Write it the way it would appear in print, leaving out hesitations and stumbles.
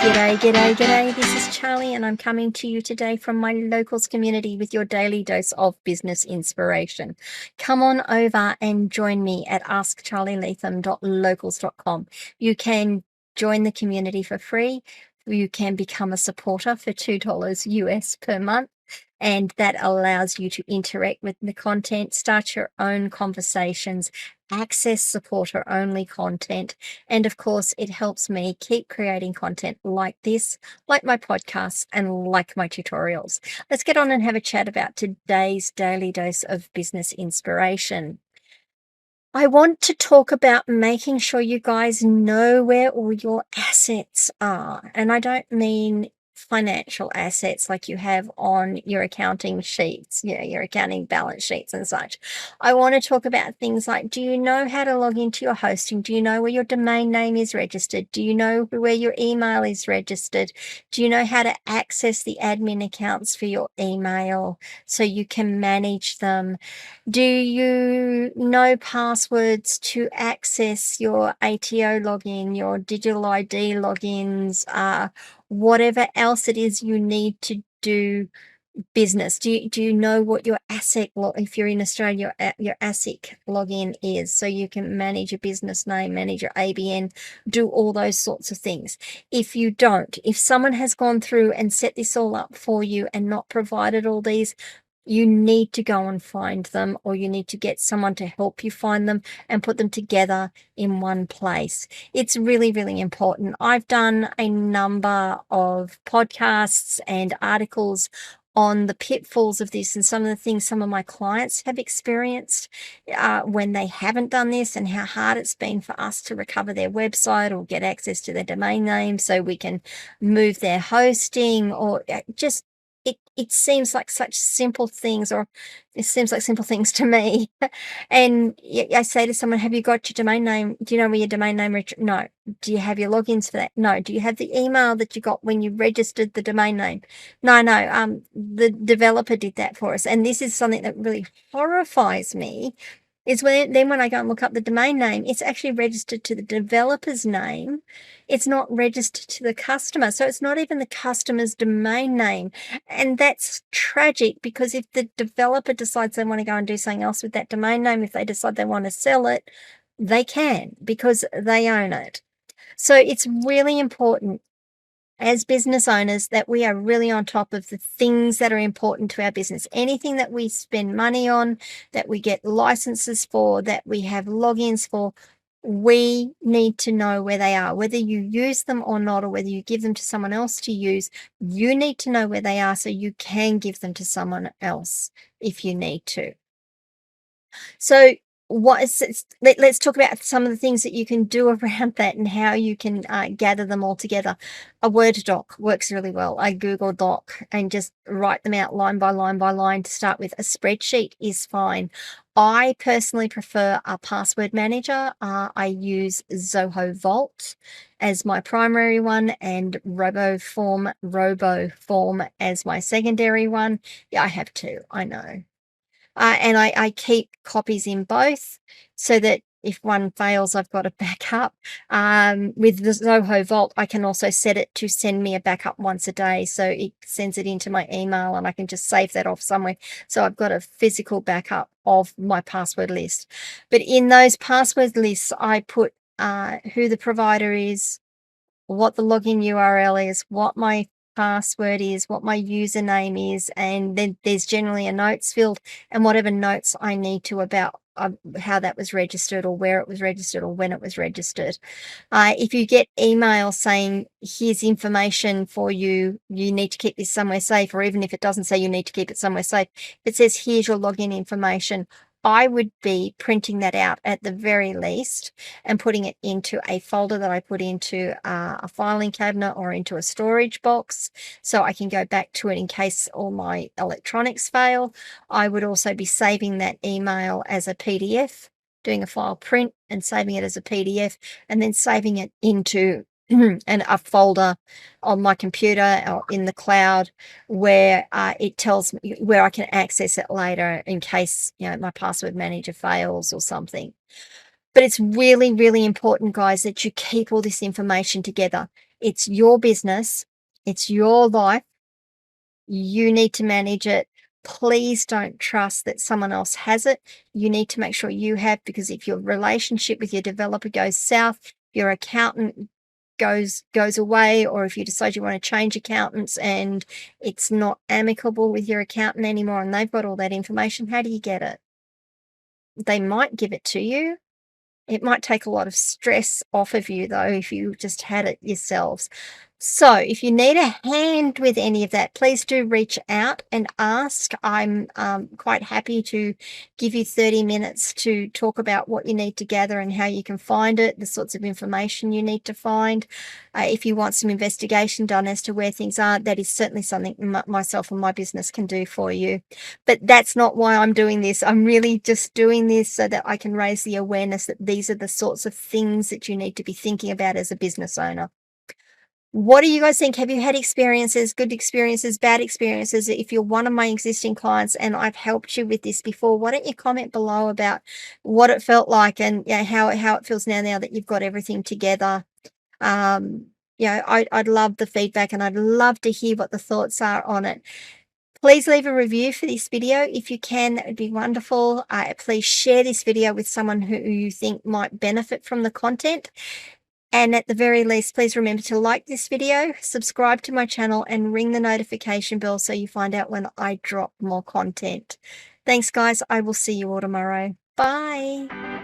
G'day. This is Charly, and I'm coming to you today from my locals community with your daily dose of business inspiration. Come on over and join me at askcharlyleetham.locals.com. You can join the community for free. You can become a supporter for $2 US per month. And that allows you to interact with the content, start your own conversations, access supporter-only content, and of course, it helps me keep creating content like this, like my podcasts, and like my tutorials. Let's get on and have a chat about today's daily dose of business inspiration. I want to talk about making sure you guys know where all your assets are. And I don't mean financial assets like you have on your accounting sheets, your accounting balance sheets and such. I want to talk about things like, do you know how to log into your hosting? Do you know where your domain name is registered? Do you know where your email is registered? Do you know how to access the admin accounts for your email so you can manage them? Do you know passwords to access your ATO login, your digital ID logins, whatever else it is you need to do business? Do you know what your ASIC, if you're in Australia, your ASIC login is, so you can manage your business name, manage your ABN, do all those sorts of things? If you don't, if someone has gone through and set this all up for you and not provided all these, you need to go and find them, or you need to get someone to help you find them and put them together in one place. It's really, really important. I've done a number of podcasts and articles on the pitfalls of this and some of the things some of my clients have experienced when they haven't done this, and how hard it's been for us to recover their website or get access to their domain name so we can move their hosting, or just it seems like such simple things, or it seems like simple things to me. And I say to someone, have you got your domain name? Do you know where your domain name is? No. Do you have your logins for that? No. Do you have the email that you got when you registered the domain name? No. The developer did that for us. And this is something that really horrifies me, is when I go and look up the domain name, it's actually registered to the developer's name. It's not registered to the customer. So it's not even the customer's domain name. And that's tragic, because if the developer decides they want to go and do something else with that domain name, if they decide they want to sell it, they can, because they own it. So it's really important as business owners that we are really on top of the things that are important to our business. Anything that we spend money on, that we get licenses for, that we have logins for, we need to know where they are. Whether you use them or not, or whether you give them to someone else to use, you need to know where they are so you can give them to someone else if you need to. So let's talk about some of the things that you can do around that and how you can gather them all together. A Word doc works really well. A Google Doc, and just write them out line by line by line to start with. A spreadsheet is fine. I personally prefer a password manager. I use Zoho Vault as my primary one, and RoboForm as my secondary one. Yeah, I have two, I know. And I keep copies in both, so that if one fails, I've got a backup. With the Zoho Vault, I can also set it to send me a backup once a day. So it sends it into my email, and I can just save that off somewhere. So I've got a physical backup of my password list. But in those password lists, I put who the provider is, what the login URL is, what my password is, what my username is, and then there's generally a notes field, and whatever notes I need to about how that was registered, or where it was registered, or when it was registered. If you get email saying, here's information for you, you need to keep this somewhere safe, or even if it doesn't say you need to keep it somewhere safe, if it says here's your login information, I would be printing that out at the very least and putting it into a folder that I put into a filing cabinet or into a storage box, so I can go back to it in case all my electronics fail. I would also be saving that email as a PDF, doing a file print and saving it as a PDF, and then saving it into and a folder on my computer or in the cloud, where it tells me where I can access it later in case my password manager fails or something. But it's really, really important, guys, that you keep all this information together. It's your business. It's your life. You need to manage it. Please don't trust that someone else has it. You need to make sure you have, because if your relationship with your developer goes south, your accountant goes away, or if you decide you want to change accountants and it's not amicable with your accountant anymore and they've got all that information, how do you get it? They might give it to you. It might take a lot of stress off of you, though, if you just had it yourselves. So, if you need a hand with any of that, please do reach out and ask. I'm quite happy to give you 30 minutes to talk about what you need to gather and how you can find it, the sorts of information you need to find. If you want some investigation done as to where things are, that is certainly something myself and my business can do for you. But that's not why I'm doing this. I'm really just doing this so that I can raise the awareness that these are the sorts of things that you need to be thinking about as a business owner. What do you guys think? Have you had experiences, good experiences, bad experiences? If you're one of my existing clients and I've helped you with this before, why don't you comment below about what it felt like and how it feels now that you've got everything together. I'd love the feedback and I'd love to hear what the thoughts are on it. Please leave a review for this video if you can. That would be wonderful. Please share this video with someone who you think might benefit from the content. And at the very least, please remember to like this video, subscribe to my channel, and ring the notification bell so you find out when I drop more content. Thanks, guys. I will see you all tomorrow. Bye.